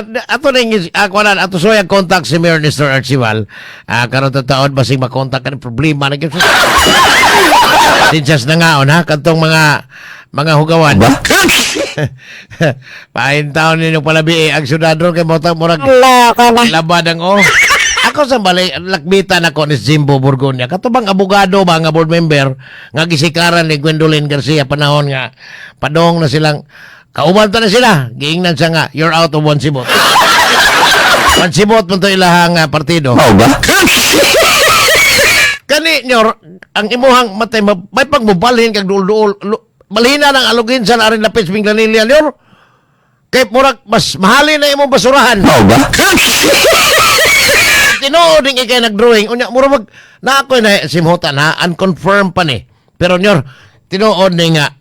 Ato ning ako na ato soy ang contact si Mayor Nestor Archival. Karon ta taon basig makontak kan problema na gyud. Dinjas na nga ha kadtong mga hugawan. Pain taon ninyo palabi ang syudadron kay murag labad ang Ako sa balay lakbitan ako ni Jimbo Burgonia. Katubang abogado ba nga board member nga gisikaran ni Gwendolyn Garcia panahon nga padong na silang kauban na sila. Giingnan siya nga, you're out of one sibot. One sibot mo ito ilahang partido. Mao ba? Kani, nyor, ang imuhang matay, may pagmubalhin kag duol-duol. Malhina ng alugin sa narin lapis ming lanilya, nyor. Kay murag, mas mahalin na imong basurahan. Mao ba? Tinuod yung ikay nag-drawing. Unya, murag, na ako na simhutan ha, unconfirmed pa ni. Pero nyor, tinuod ni nga,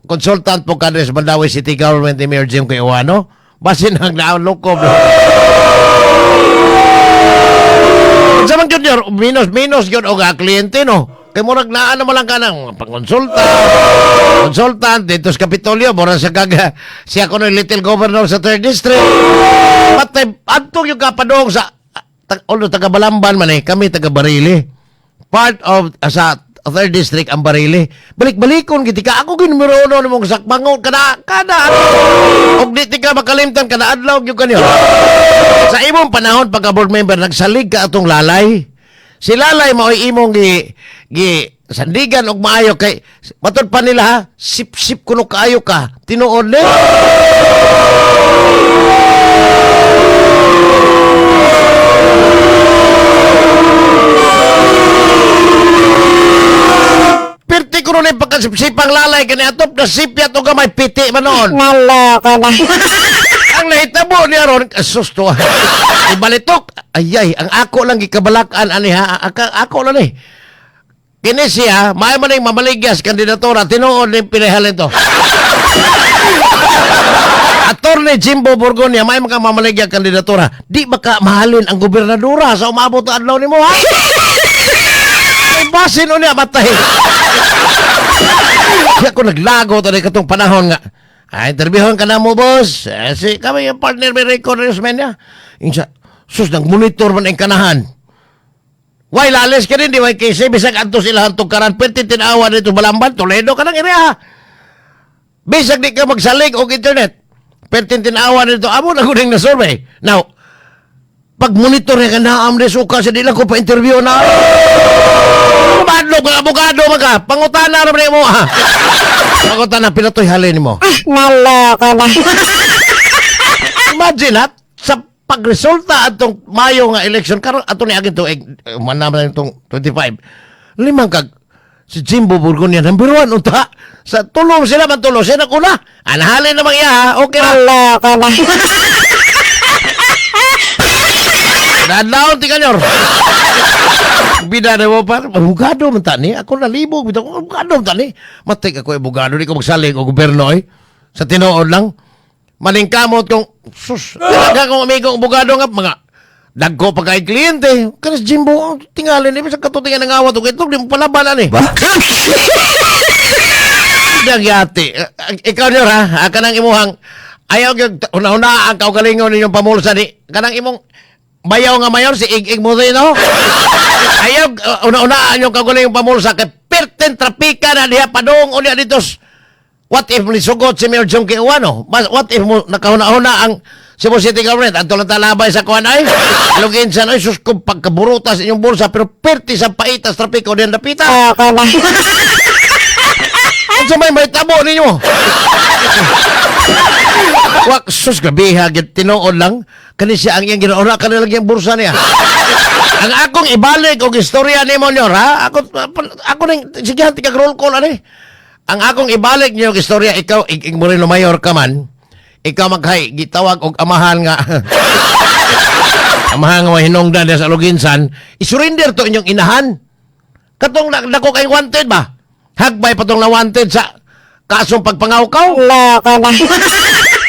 consultant po kadre sa Mandawi City Government ni Mayor Jim Kayuano basin ang naalokob sa mga yun minus yun o kliyente no kay murag naan naman lang ka ng consultant dito sa Kapitolyo murag sa kaga siya ko no little governor sa 3rd district patay adtong yung kapadong sa taga Balamban man kami taga Barili part of sa 3rd district ang Barili. Balik-balikon giti ka ako ginumero no mong sakbangon kada og di ti ka makalimtan kada adlaw gyud kanyo. Sa imong panahon pagka board member nagsalig ka atong lalay. Si lalay mao'y imong gi sandigan og maayo kay matud pa nila ha sip-sip kuno kaayo ka tinuod ni. Perti ko rin pagkasipsipang lalay kani atop na sipyat o gamay piti man noon. Naloko na. Ang nahitabo niya ron, susto. Ibalitok. Ayay, ang ako lang gikabalakan ani ha. Ako lang Kini siya, may man yung mamaligyas kandidatura, tinuod ni pinahalin to. Attorney Jimbo Burgonia, may mga mamaligya kandidatura. Di baka mahalin ang gobernadora sa umabot na adlaw ni mo ha? Ay basin o niya, matay. Kaya ko naglago tadi katong panahon nga. Interviewon ka na mo, boss. Si kami yung partner may record man niya. Insa, sus, nag-monitor man ang kanahan. Why, lalis ka rin, di why kasi bisag anto sila hantong karan. Pwede tinawa dito Balamban, Toledo ka ng area. Bisag di ka magsalig o internet. Pwede tinawa dito, amo na kuning na survey. Now, pag monitor ka na amres uka sa dila ko pa interview na. Madlog ang abogado maka. Pangutana na mo ha. Pangutana pinatoy halin mo. Naloko na. Imagine ha, sa pagresulta atong Mayo nga election karon ato ni agin to manaman itong 25. Limang kag si Jimbo Burgonia number 1 unta. Sa tulong sila man tulong sila kuna. Anahalin na iya ha. Okay na. Naloko na. Nadaon ti kanyor. Bida na mo pa, abogado man tani. Ako nalibog, bitaw ko abogado man tani. Matik ako abogado, di ko magsalig o gobyerno sa tinuod lang. Malingkamot kong, sus, talaga kong amigong abogado nga, mga dagko pa kay kliyente. Kanas Jimbo, tingalin, sa katutingan ng awat, okay, ito, di mo palabanan Ba? Nagyati. Ikaw nyo ha, kanang imuhang, ayaw yung una-una ang kaugalingon ninyong pamulsa ni, kanang imong, bayaw nga mayor, si Ig-Ig mo rin, no? Ayaw, una-unaan yung kagulang yung pamulsa, kay perten trapika na diha padong, unya dito, what if lisugod si Mayor Jong Kiuano? What if mo nakahuna-huna ang Cebu City Government? Ang tulad talabay sa kuwan ay, lugin sa ay, sus kung pagkaburutas inyong bulsa, pero perti sa paitas trapika o diyan napita. Naloko na. Ang sa may tabo ninyo. Wak, sus, gabiha, tinuod lang. Kani siya ang iyang ginauna, kanilang yung bursa niya. Ang akong ibalik o istorya ni mo nyo, ha? Ako nang, sige, tigag roll call, ano Ang akong ibalik niyo istorya, ikaw, mo rin mayor ka man, ikaw maghay, gitawag og amahan nga, amahan nga hinungdan sa Luginsan, isurrender to inyong inahan. Katong dako kay wanted ba? Hagbay patong na wanted sa kasong pagpangawkaw. Naloko na.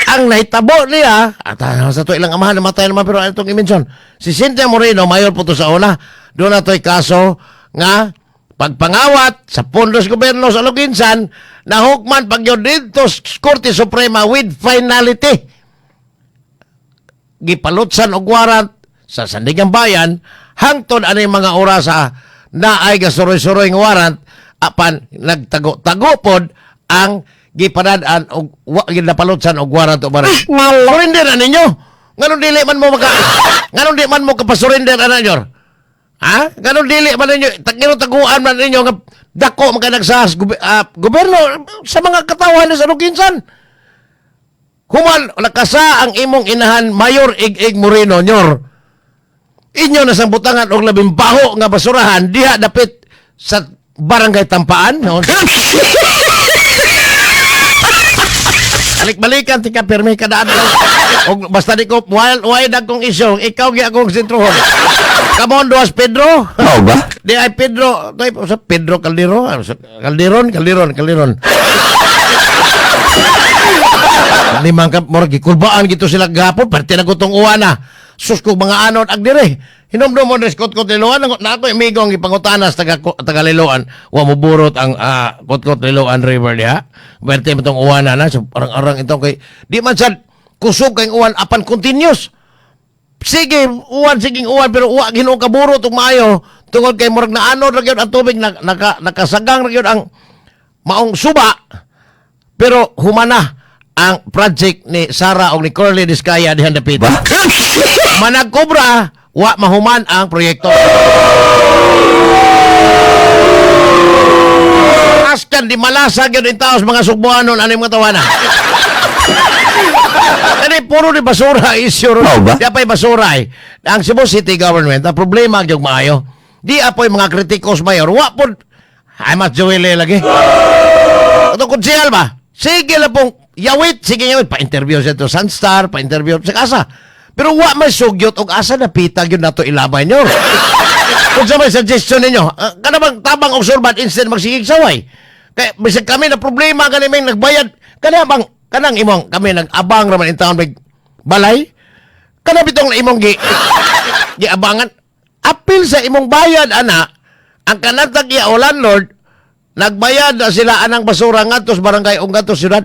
Ang nahitabo niya, at sa to ilang amahan, namatay naman, pero itong i-mention, si Cynthia Moreno, mayor po to sa una, doon na to'y kaso nga, pagpangawat sa pundos gobyerno sa Luginsan, na hukman pag yun dito, Korte Suprema with finality. gipalutsan og warrant sa Sandigan Bayan hangtod ani mga orasa na ay gasuroy-suroy nga warrant apan nagtago-tago pod ang gipadad-an og ginapalutsan og warrant o barang. Surrender na ninyo. Nganong dili man mo nganong di man mo kapasurrender ana nyor? Ha? Nganong dili man ninyo taguan man ninyo nga dako magkanagsas gobyerno sa mga katawan sa Lukinsan. Human nakasa ang imong inahan Mayor Ig Moreno nyor. Inyo na sang butangan og labing baho nga basurahan diha dapit sa barangay Tampaan. No? Balik-balikan tika permi kadaan og basta di ko why dagkong isyo ikaw gi akong sentrohon. Come on Duas Pedro. Oo ba? Di ay Pedro, sa Pedro Calderon. Ni man ka murag gikulbaan gito sila gapon parte na gutong uwana. Sus ko mga anon ag dire. Hinomdom mo des kot-kot liloan na ako imigong ipangutanas taga liloan. Wa mo burot ang kot-kot liloan river diha. Parte mo tong uwana na so arang-arang ito kay di man sad kusog kay uwan apan continuous. Sige, uwan pero uwa Ginoo kaburo tong maayo tungod kay murag na ano ra gyud ang tubig nakasagang ra gyud ang maong suba. Pero humana ang project ni Sara o ni Curly Discaya dihan dapit. Managkobra, wa mahuman ang proyekto. Askan di malasag yun yung taos mga sugbuanon ano yung mga tawana. Kani puro ni basura isyo. Di apay basura eh. Ang Cebu City Government, ang problema yung maayo. Di apoy mga kritikos mayor. Wa po, ay mas Joelle lagi. Ito konsyal ba? Sige lang pong yawit, sige yawit. Pa-interview siya ito Sunstar, pa-interview sa kasa. Pero wa may sugyot og asa na pitag yun na ito ilabay nyo. Kung sa may suggestion ninyo, kanabang tabang og surbat instead magsigig saway. Kaya bisag kami na problema kami nagbayad. Kanang imong kami nag-abang raman in town balay. Kanang bitong imong giabangan. Apil sa imong bayad, ana, ang kanatag iya o landlord, nagbayad na sila anang basura ngatos barangay o ngatos syudad.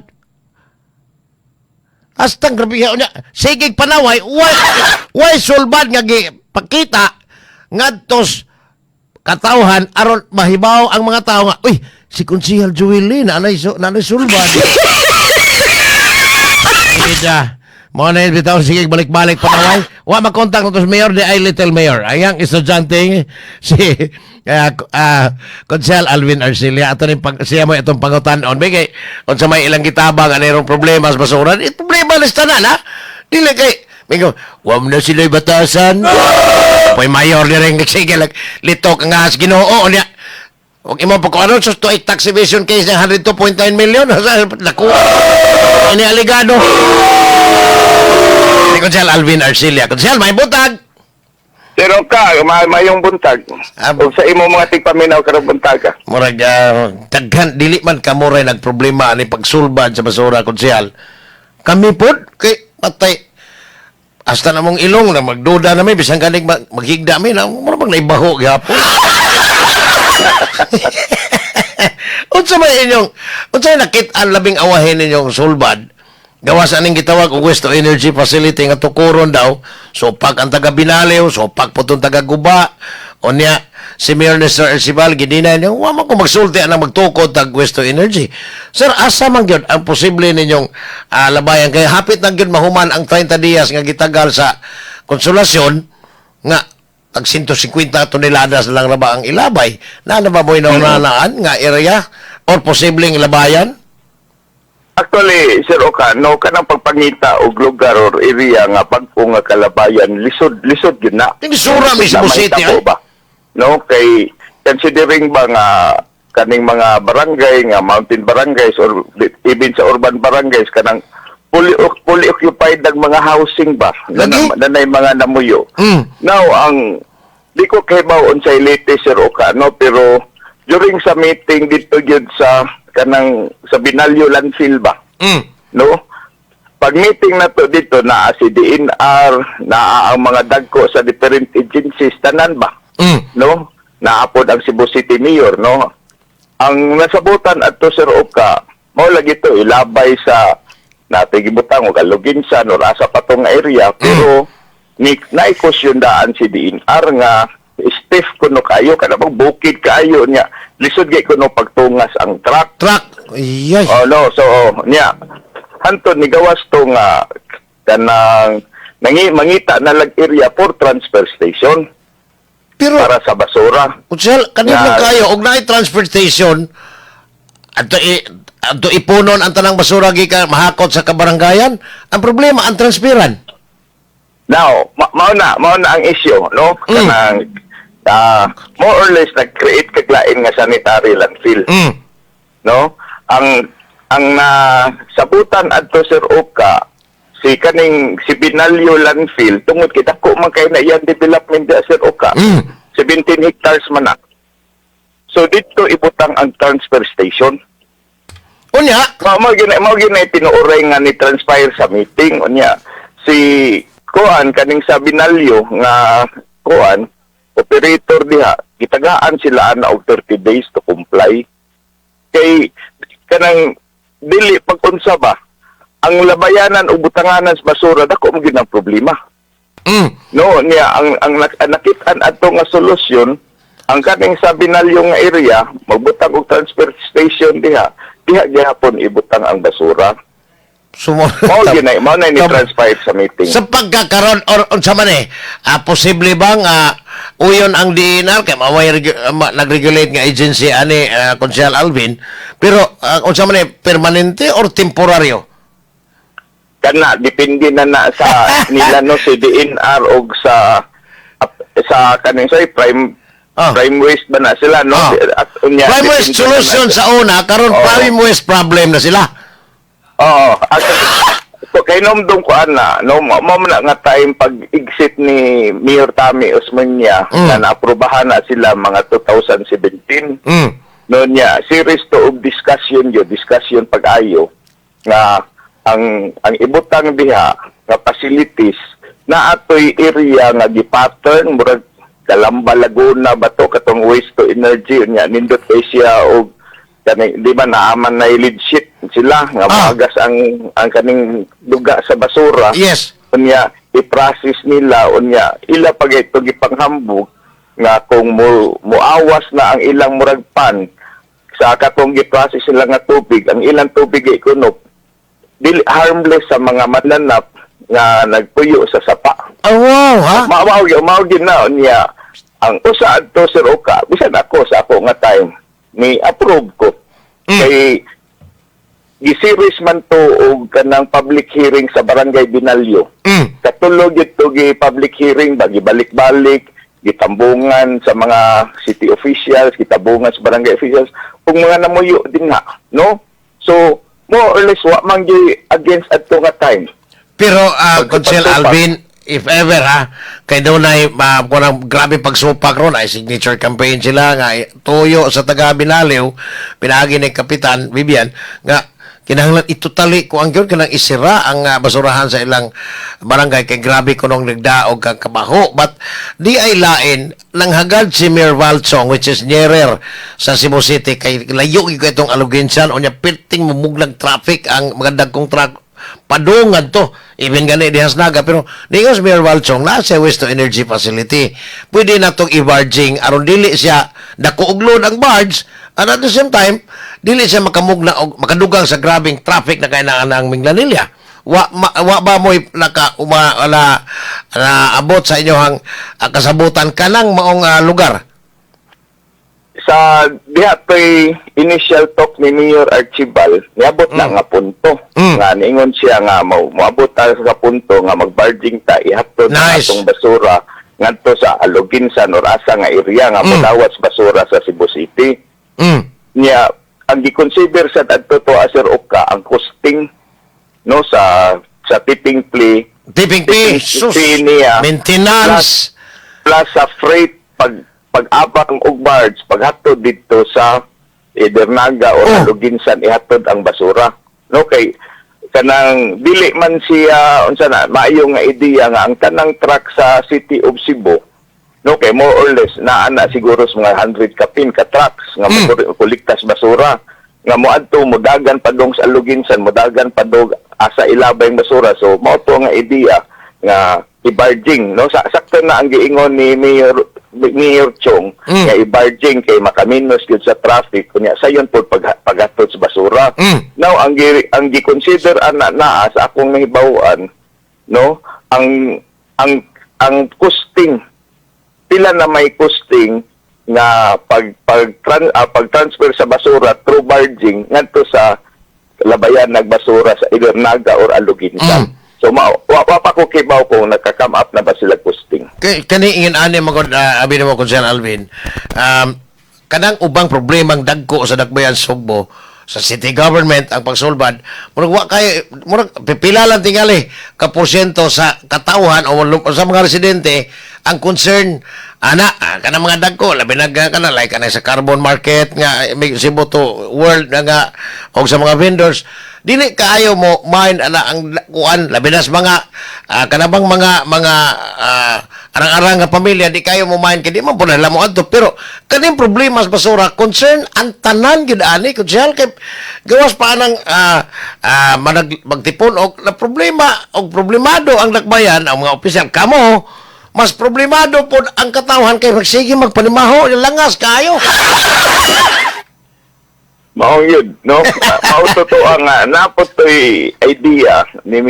Hastang grabe niya. Sige panaway, why sulbad nga pakita ngatos katawhan aron mahibaw ang mga tao nga, uy, si Konsihal Joelle nanay sulbad. Ida. Mo na yun, bitaw, sige, balik-balik panaway. Wa makontak na to sa mayor, di ay little mayor. Ayang estudyante si Consel Alvin Arcilia. Ato siya mo itong pangutan-on. Bigay, kung sa may ilang kitabang, anong problema sa basura, problema lista na, ha? Dili kay, Mingo, wam na sila'y batasan. Po'y mayor niya rin, sige, litok nga sa Ginoo niya. Huwag imo pa kung ano, sus to ay tax evasion case ng 102.9 million. Nakuha. Ini aligado. Ni Consel Alvin Arcilia. Consel, may butag. Pero ka, mayong buntag. Kung sa imo mga tigpaminaw karong buntag ka. Murag, taghan, dili man kamuray nagproblema ni pagsulbad sa basura, Consel. Kami po, kay patay. Hasta namong ilong na magduda namin, bisang galing maghigda namin, murag naibaho gihapon. Unsa nakit-an labing awahin ninyong sulbad? Gawas aning gitawag og waste to energy facility nga tukuron daw. So pag ang taga Binalew, so pag putong taga Guba, o niya si Mayor Nestor Ercibal gidina niyo, wa man ko magsulti anang magtukod tag waste to energy. Sir, asa man gyud ang posible ninyong labayan kay hapit na gyud mahuman ang 30 dias nga gitagal sa konsolasyon nga tag 150 toneladas lang na ba ang ilabay? Na nababoy na unanaan nga area or posibleng ilabayan? Actually, Sir Oka, no kanang pagpangita og lugar or area nga pagpo nga kalabayan, lisod yun na. Hindi sura mi Cebu City ba? No, kay considering ba nga kaning mga barangay nga mountain barangays or even sa urban barangays kanang fully occupied ng mga housing ba na mga namuyo. Now, di ko kahibaw unsay latest, Sir Oka, no, pero during sa meeting dito yun sa Binalyo landfill ba, no, pag meeting na to dito na si DNR, na ang mga dagko sa different agencies, tanan ba, no, naapod ang Cebu City Mayor, no, ang nasabutan ato, Sir Oka, mao lagi to ilabay sa natin gibutang o kaluginsan o asa pa tong area pero naikusyon si DNR nga stiff kuno kayo kada bukid kayo niya lisod gay kuno pagtungas ang truck. Yes. Oh no, so niya hantud ni gawas to nga kanang mangita na lag area for transfer station Pero para sa basura. Utsel, kanino Nga- kayo og naay transfer station adto ipunon ang tanang basura gikan mahakot sa kabaranggayan. Ang problema ang transferan. Now, mao na ang issue, no? Kanang more or less nag-create kaglain nga sanitary landfill, no? Ang sabutan adto Sir Oka si Binalyo landfill tungod kita ko man kay na iyang development di Sir Oka. 17 hectares man na. So dito ibutang ang transfer station. Unya, Mao gina tinuoray nga ni transpire sa meeting unya si kuan kaning sa Binalyo nga kuan operator diha gitagaan sila na og 30 days to comply kay kanang dili pag-unsa ba ang labayanan o butanganan sa basura dako mo gyud ang problema. No niya ang nakit-an adto nga solusyon ang kaning sa Binalyo nga area magbutang og transfer station diha gyapon ibutang ang basura. Mao na ni transpire sa meeting. Sa pagkakaroon or unsa man posible bang uyon ang DNR kay maway nag-regulate nga agency ani Konsehal Alvin pero unsa man permanente or temporaryo? Kana depende na sa nila no si DNR og sa kaning prime waste ba na sila no. Prime waste solution sa una karon prime waste problem na sila. Oo. So kay nomdong ko ana no mo na nga time pag exit ni Mayor Tami Osmeña na naaprubahan na sila mga 2017. No niya series to of discussion pag-ayo nga ang ibutang diha nga facilities na atoy area nga gi-pattern murag Calamba Laguna ba to katong waste to energy nya nindot Asia og kani di ba naaman na lead sheet sila nga maagas ang kaning duga sa basura. Yes. Unya i-process nila unya ila pag ito gipanghambog nga kung muawas na ang ilang murag pan sa katong gi-process sila nga tubig ang ilang tubig ay kuno dili harmless sa mga mananap nga nagpuyo sa sapa. Oh, wow, ha? Mao gina niya ang usa adto Sir Oka bisan ako sa ako nga time ni approve ko kay gi-series man to og kanang public hearing sa Barangay Binalyo. Katulog ito gi-public hearing bagi balik-balik gitambungan sa mga city officials, gitambungan sa barangay officials ug mga namuyo din na, no? So more or less wa man gyud against adto nga time. Pero Konsehal Alvin, if ever kay daw na kunang grabe pagsupak ron ay signature campaign sila nga tuyo sa taga Binaliw pinagi ni Kapitan Vivian nga kinahanglan itutali ko ang gyud kanang isira ang basurahan sa ilang barangay kay grabe kunong nagdaog kang kabaho but di ay lain nang hagad si Mayor Valchong which is nearer sa Cebu City kay layo gyud itong Aluginsan unya piting mumuglag traffic ang mga dagkong truck padungan to even gani di Hasnaga pero ningos Mayor Valchong na sa waste to energy facility pwede na tong i-barging aron dili siya dako og load ang barge and at the same time dili siya makamugna og makadugang sa grabing traffic na kailangan ng Minglanilla wa ba mo abot sa inyohang kasabutan kanang maong lugar sa diha to'y initial talk ni Mayor Archibald, niabot na nga punto. Nga niingon siya nga moabot ta sa punto nga magbarging ta ihapon nice. Atong basura ngadto sa Aluginsan or asa nga area nga modawas basura sa Cebu City. Niya ang gi-consider sa adto to Sir Oka ang costing no sa tipping fee niya maintenance plus sa freight pag-abang og barge paghatod dito sa Edernaga o Aluginsan ihatod ang basura no kay kanang dili man siya unsa na maayo nga ideya nga ang tanang truck sa City of Cebu no kay more or less naa siguro sa mga 100 kapin ka trucks nga mokolektas basura nga moadto modagan padong sa Aluginsan modagan padong asa ilabay ang basura. So mao to nga idea nga i-barging, no? Sakto na ang giingon ni Mayor Chong nga i-barging kay makaminos gyud sa traffic kunya sayon po paghatod sa basura. Now ang gi-consider ana naa sa akong nahibawan, no? Ang costing, pila na may costing nga pag-transfer sa basura through barging ngadto sa labayan nagbasura sa either Naga or Aluginsan. So wa pa ko kibaw kung nagka-come up na ba sila costing. Kani ingin ani magod abi mo kun Sir Alvin. Kanang ubang problemang dagko sa Dakbayan Sugbo sa city government ang pagsulbad murag wa kay murag pipila lang tingali ka porsyento sa katawhan o sa mga residente ang concern kanang mga dagko labi na kana like kanang sa carbon market nga may Cebu to world nga og sa mga vendors dili kaayo mo mind ang kuan labi na sa mga kanabang mga arang-arang nga pamilya di kayo mo mind kay di man pud mo adto pero kaning problema sa basura concern ang tanan gyud ani kun siya kay gawas pa nang magtipon og na problema og problemado ang Dakbayan ang mga opisyal kamo mas problemado pod ang katawhan kay magsige magpanimaho langas kayo. Mao yun, no? Mao totoo nga napot to'y idea ni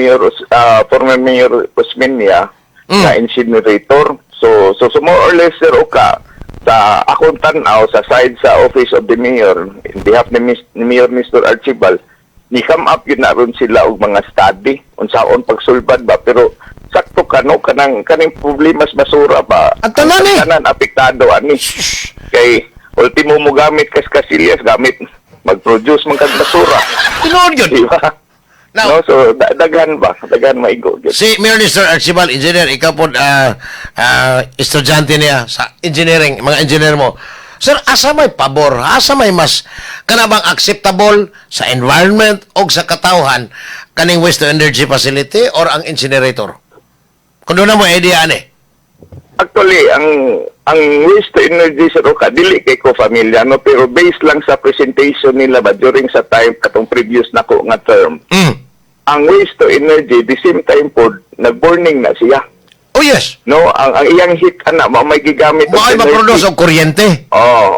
former Mayor Osmeña na incinerator. So more or less, Sir Oka, sa akong tanaw, sa side sa Office of the Mayor, in behalf ni Mayor Mr. Archibald, ni come up yun na ron sila og mga study unsaon pagsulbad ba. Pero sakto ka, no? Kaning problema sa basura ba? Ang tanan eh! Tanan, apektado, ani. Kay, ultimo mo gamit kasillas, gamit mag-produce man kag basura. Tinuod yun. Diba? Now, No, so daghan maigo. si Mayor Mr. Archibald, engineer, ikaw po, estudyante niya sa engineering, mga engineer mo. Sir, asa may pabor, asa may mas kanabang acceptable sa environment o sa katawhan kaning waste to energy facility or ang incinerator? Kung doon na mo idea ani. Actually, ang waste to energy sa Roca, dili kay ko familia, no? Pero based lang sa presentation nila ba during sa time katong previous na ko nga term. Ang waste to energy, the same time po, nag-burning na siya. Oh yes. No, ang iyang heat ana may gigamit og Maay ma-produce og kuryente.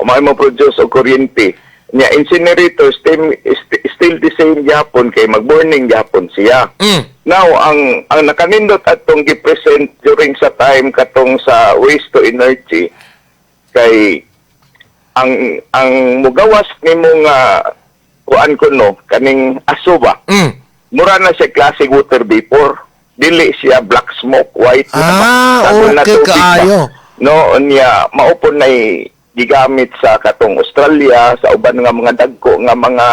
may ma-produce og kuryente. Nya incinerator still the same gyapon kay mag-burning gyapon siya. Now ang nakanindot atong gi-present during sa time katong sa waste to energy kay ang mugawas nimo nga kuan ko no kaning aso ba. Mura na siya classic water vapor. Dili siya black smoke, white. Okay kaayo. No, niya maupon na gigamit sa katong Australia, sa uban nga mga dagko nga mga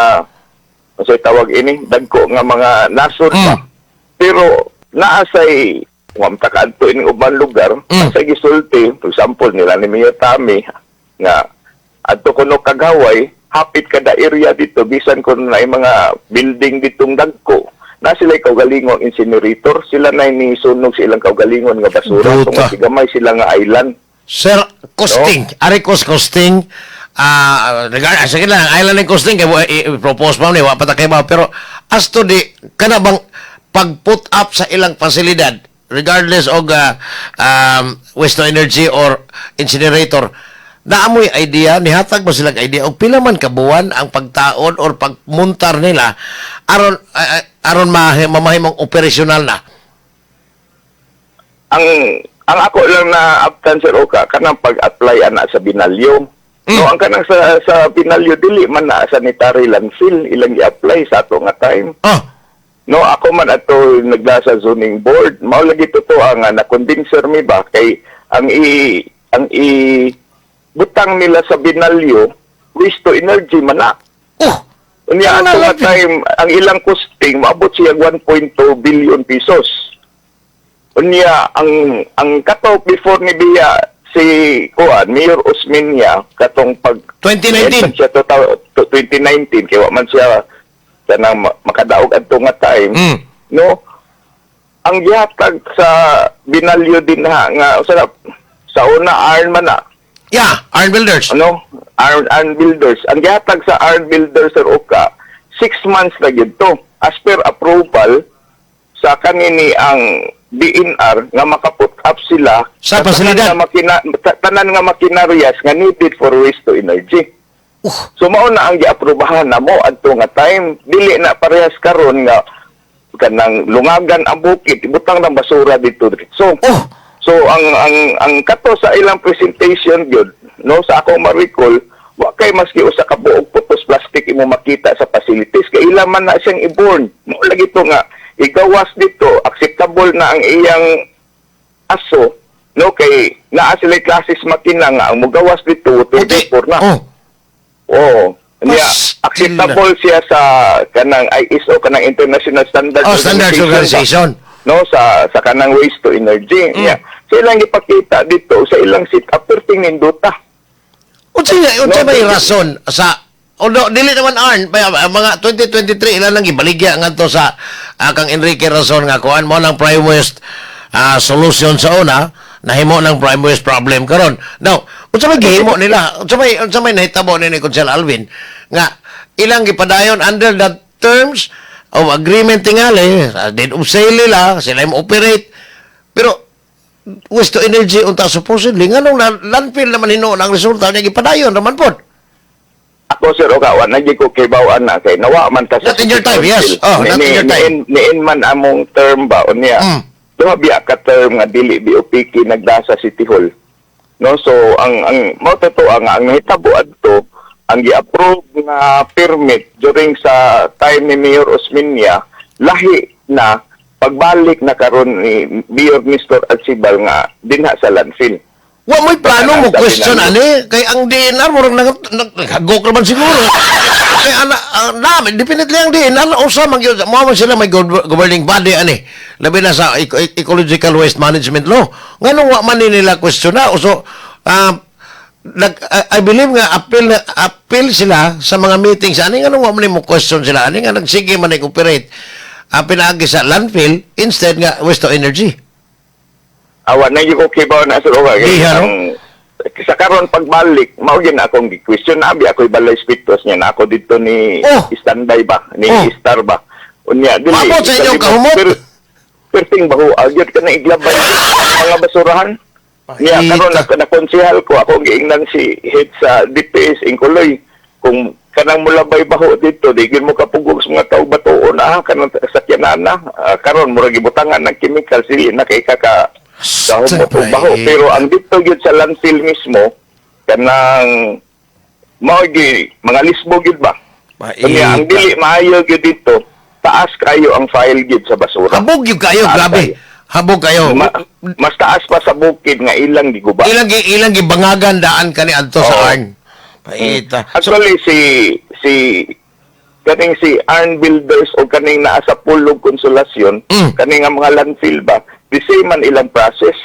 unsay tawag ini, dagko nga mga nasod pa. Pero naa say ta kadto ining uban lugar, sa gisulti, for example nila ni Mayor Tami nga adto kuno kagaway, hapit kada area dito bisan kun na mga building ditong dagko. Na sila kaugalingon incinerator, sila na ni sunog sa ilang kaugalingon nga basura, so gamay sila nga island. Sir, costing. No? Ari costing. Sige lang, island ng costing, kaya i-propose pa ni, wapatakay ba. Pero as to the, kanabang pag-put up sa ilang pasilidad, regardless of waste to energy or incinerator, naamoy idea, nihatag mo silang idea, o pila man kabuwan ang pagtaon or pagmuntar nila, aron mamahimong operasyonal na. Ang ako lang na aptan Sir Oka kanang pag-apply ana sa Binalyo. No, ang kanang sa Binalyo dili man na sanitary landfill ilang i-apply sa ato nga time. No, ako man ato naglasa zoning board, mao lagi totoo nga na-convincer mi ba kay ang butang nila sa Binalyo waste to energy man na. Unya ato nga time ang ilang costing maabot siya 1.2 billion pesos. Unya ang cut-off before ni Bia si Mayor Osmeña katong pag 2019 siya 2019 kaya man siya kanang makadaog adto nga time. No, ang gihatag sa Binalyo din nga sa una iron man na. Yeah, Iron Builders. Ano? Iron Builders. Ang gihatag sa Iron Builders Sir Oka, 6 months na gyud to. As per approval sa kanini ang DNR nga makaput up sila Sa tanan pasilidad. tanan nga makinaryas nga needed for waste to energy. So mao na ang giaprubahan na mo adto nga time dili na parehas karon nga kanang lungagan ang bukid ibutang ng basura dito. So so ang kato sa ilang presentation gyud no sa akong ma-recall wa kay maski usa ka buog putos plastic imo makita sa facilities kay ila man na siyang iborn. Mo lagi to nga igawas dito acceptable na ang iyang aso no kay naa sila classes makina nga ang mugawas dito 24 na. Oh, niya acceptable siya sa kanang ISO kanang International Standard Standards Organization. no sa kanang waste to energy. Niya. Sa ilang ipakita dito sa ilang setup perting ninduta. Unsa may rason sa although dili naman mga 2023 ilan lang ibaligya ngadto sa kang Enrique Rason nga kuan mo ng prime waste solution sa una nahimo ng prime waste problem karon. Now, unsa may gihimo nila? Unsa may nahitabo ni Consel Alvin nga ilang gipadayon under the terms of agreement tingali dead of sale nila sila mo operate pero waste to energy unta supposedly nganong landfill naman hino ang resulta niya gipadayon naman pod. Ako sir Okawan, naging ko kay bawaan na kay nawa man ta sa Not in your time, yes. Oh, not in your time. Niin man among term ba o niya. Biya ka term nga dili BOPK nagdasa City Hall. No, so ang mo totoo nga ang nahitabo adto ang gi-approve nga permit during sa time ni Mayor Osmeña lahi na pagbalik na karon ni Mayor Mr. Alcibal nga dinha sa landfill. Wa mo'y plano mo question ani kay ang DNR murag naghagok naman siguro. Kay namin definitely ang DNR usa man gyud mo man sila may governing body ani. Labi na sa ecological waste management law. Nganong wa man nila question na uso I believe nga appeal sila sa mga meetings ani nganong wa man mo question sila ani nga nagsige man i-operate pinaagi sa landfill instead nga waste to energy. Awan na yung okay ba na sa lugar. Sa karon pagbalik, mao gyud na akong question na abi ako'y balay spectos niya na ako dito ni standby ba, ni Star ba. Unya dili. Mabot sa inyong kahumot. Perting baho agyud ka na iglabay mga basurahan. Niya karon na konsehal ko ako giingnan si head sa DPS Inkuloy kung kanang mulabay baho dito di gyud mo kapugog sa mga tawo batuon kanang sakyanan na karon murag gibutangan ng chemical sili na kay kaka baho pero ang dito gyud sa landfill mismo kanang mao gyud mga lisbo gyud ba kanya ang dili maayo gyud dito taas kayo ang file gyud sa basura habog gyud kayo grabe habog kayo mas taas pa sa bukid nga ilang giguba ilang gibangagan daan kani adto sa ARN paita actually si kaning si ARN Builders o kaning naa sa Pulog Konsolasyon kaning nga mga landfill ba the same man ilang process.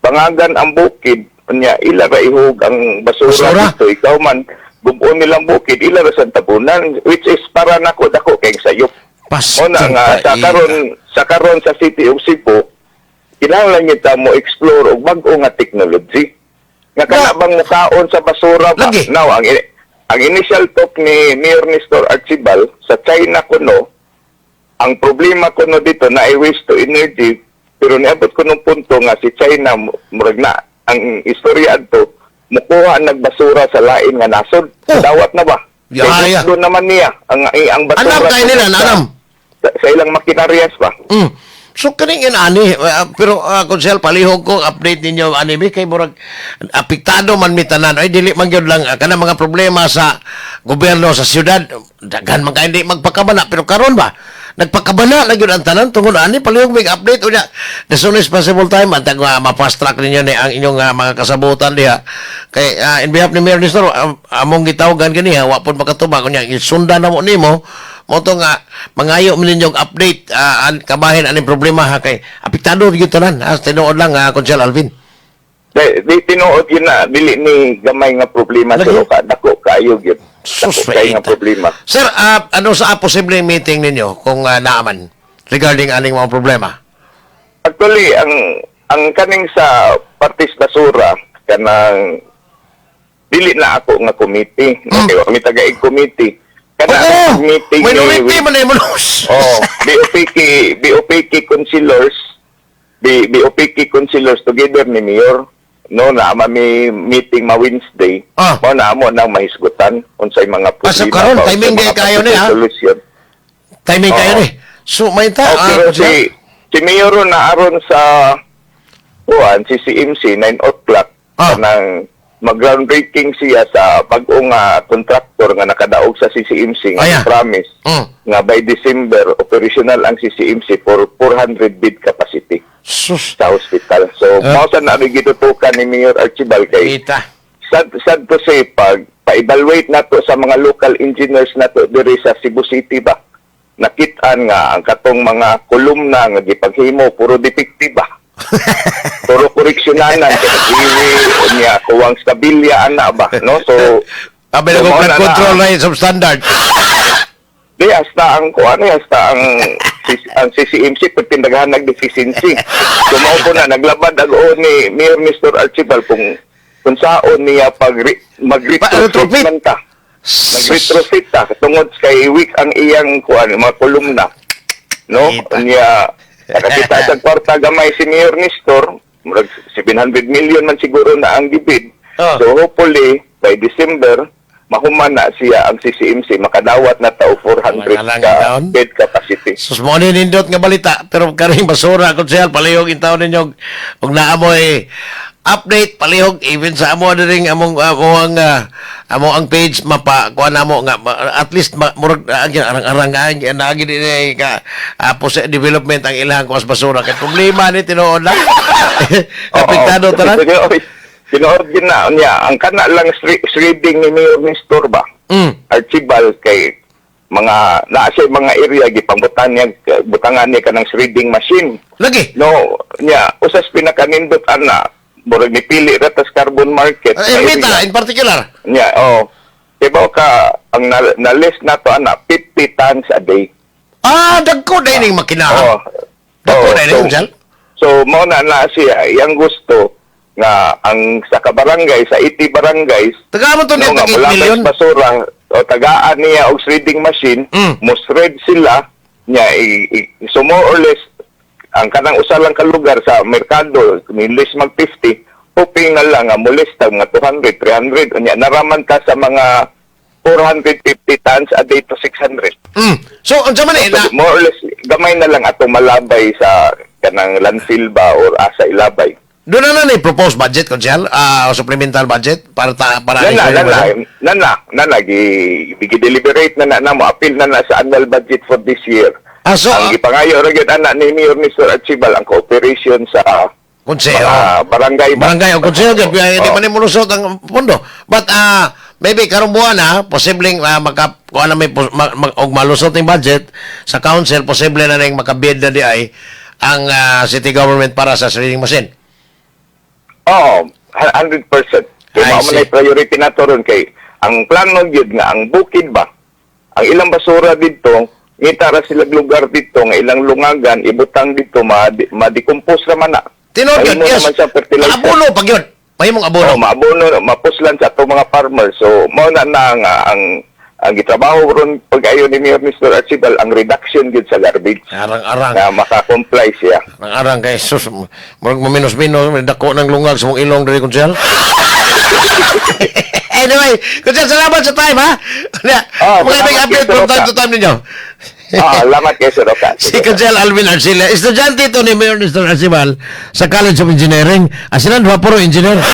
Bangagan ang bukid, nya ila ra ihog ang basura dito. Ikaw man, gubuon nilang bukid, ila ra sa tabunan, which is para nako dako kay sayop. Una nga, sa karon sa City of Cebu, kinahanglan nyo mo explore og bag-o nga technology. Nga kanabang mukaon sa basura ba? Now, ang initial talk ni Mayor Nestor Archibal sa China kuno, ang problema kuno dito na waste to energy. Pero niabot ko nung punto nga si China murag na ang istorya adto mukuha ang nagbasura sa lain nga nasod. Dawat na ba? Doon naman niya ang basura. Anam kayo nila, anam. Sa ilang makinaryas ba? So kaning ani pero Consel palihog ko update ninyo ani kay murag apektado man mi tanan ay dili man gyud lang kana mga problema sa gobyerno sa syudad daghan man kay hindi magpakabana pero karon ba nagpakabana na gyud ang tanan tungod ani palihog mig update unya the soonest possible time antag ma-fast track ninyo ni ang inyong mga kasabutan diha kay in behalf ni Mayor Nestor among gitawagan kani wa pud makatubag unya isundan na mo nimo mo to nga mangayo mo ninyong update kabahin aning problema ha kay apektado gyud tanan tinuod lang Consel Alvin. Di tinuod yun na dili ni gamay nga problema pero dako kayo gyud. Kay nga problema. Sir, ano sa posible meeting ninyo kung naaman regarding aning mga problema? Actually, ang kaning sa partis basura kanang dili na ako nga committee, kay mi tagaig committee. Oo, meeting minority ni- man eh, manos. Oh, BOPK councilors, BOPK councilors together ni Mayor. No, na may meeting ma Wednesday. Ah. Mo na mo nang mahisgutan unsay mga So, karon, ba, timing unsay di mga kayo ni, ha? solution. Timing kayo Oo. ni. So, may ta, Oh, pero Kunsel? si Mayor na aron sa si CMC 9 o'clock Ah. nang mag-groundbreaking siya sa bag-ong kontraktor nga nakadaog sa CCMC nga Aya. promise Mm. nga by December operational ang CCMC for 400 bed capacity Sus. sa hospital. So, mao sa na gitutukan ni Mayor Archibald kay Kita. sad to say pag pa-evaluate nato sa mga local engineers nato diri sa Cebu City ba nakitaan nga ang katong mga kolumna nga gipaghimo puro defective ba. Puro koreksyonanan kay niya kuwang stabilya ana ba no so Sabi na so, ko, mao na control na- na yung substandard. di hasta ang ang CCMC pagtindagahan nag-deficiency. So mao po na naglabad ag-o ni Mayor Mr. Archibald kung saon niya mag-retrofit man ta. Nag-retrofit ta tungod kay weak ang iyang mga kolumna. No? Kita. Niya nakakita sa kwarta gamay si Mayor Nestor, murag 700 million man siguro na ang gibid. Oh. So hopefully by December mahuman na siya ang CCMC makadawat na tao 400 Mga lang ka taon. bed capacity. Sus mo ni nindot nga balita, pero karing basura, Kunsel, palihog in taon ninyo, og naamoy update, palihog, even sa amo na rin, amo ang page, kuha na mo, nga, at least, murag, arang-arang, naagin din ka, development ang ilang kuwas basura, kaya problema ni tinoon lang, apektado tanan. Sinood yun na niya. Ang kana lang shredding ni Mayor Nestor ba? Archibald kay mga naasay mga area gipambutan niya butangan niya kanang shredding machine. Lagi, No, niya usas pinakanindot ana murag ni pili ratas carbon market. sa Ermita, area. in particular, Niya, diba ka ang na-list na to ana 50 tons a day. dagko na ining makinahan. Oh. Dagko Oh, na ining, Kunsel. So, mo na siya, iyang gusto nga ang sa kabarangay, sa 80 barangays, Taga mo to no, niya, nga tag 8 mula million. sa basura, o tagaan niya og shredding machine, mo shred sila, niya, so more or less, ang kanang usa lang ka lugar sa merkado, nilis mag 50, hoping na lang nga molesta mga 200, 300, niya, naraman ka sa mga 450 tons a day to 600. So, ang man eh, So, more or less, gamay na lang ato malabay sa kanang landfill ba or asa ilabay. doon na propose budget, Kunsel, supplemental budget, para Gi-deliberate na mo, appeal na sa annual budget for this year. So, Ang ipangayo ra gyud ana ni Mayor Mr. Archibald ang cooperation sa Konseho. mga barangay ba. Barangay o konseho, hindi Oo. man mulusot ang pondo. But, maybe karong buwan posibleng kuha na may og malusot ng budget sa council, posible na rin makabid na di ay ang city government para sa shredding machine. Oo, 100%. Kaya I mao see. man ay priority nato ron kay ang plano gyud nga ang bukid ba. Ang ilang basura dito, ngitara sila lugar dito nga ilang lungagan ibutang dito ma-decompose naman na. Tinod Mahimo yes. naman siya fertilizer. Abono pag yun. Mahimong abono. Maabono, mapuslan sa atong mga farmers. So, mao na nga ang gitrabaho ron pag-ayo ni Mayor Mr. Archibald ang reduction gyud sa garbage Arang-arang. na maka-comply siya. Arang kay sus, murag maminos-minos, dako ng lungag sa mong ilong diri, Kunsel. Anyway, Kunsel, salamat sa time, ha? Mga ibig salamat, update Sir from time Oka. to time ninyo. Salamat kay Sir Oka. Si Kunsel Alvin Arcila, estudyante ito ni Mayor Mr. Arcibal sa College of Engineering. Asinan, puro engineer.